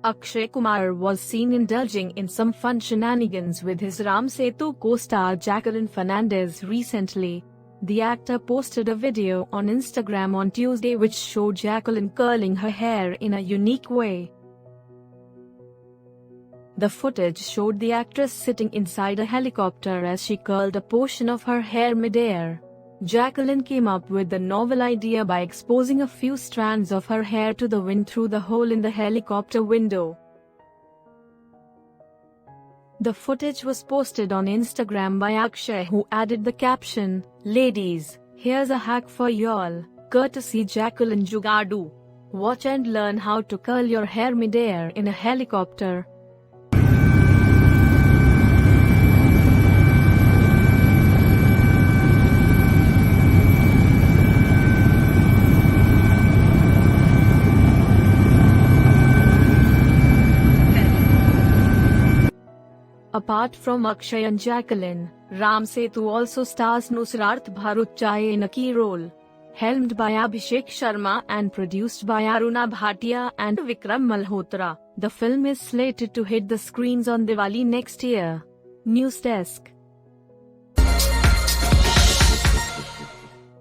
Akshay Kumar was seen indulging in some fun shenanigans with his Ram Setu co-star Jacqueline Fernandez recently. The actor posted a video on Instagram on Tuesday which showed Jacqueline curling her hair in a unique way. The footage showed the actress sitting inside a helicopter as she curled a portion of her hair mid-air. Jacqueline came up with the novel idea by exposing a few strands of her hair to the wind through the hole in the helicopter window. The footage was posted on Instagram by Akshay, who added the caption, "Ladies, here's a hack for y'all, courtesy Jacqueline Jugaad. Watch and learn how to curl your hair mid-air in a helicopter." Apart from Akshay and Jacqueline, Ram Setu also stars Nusrat Bharuchaye in a key role. Helmed by Abhishek Sharma and produced by Aruna Bhatia and Vikram Malhotra, the film is slated to hit the screens on Diwali next year. News Desk.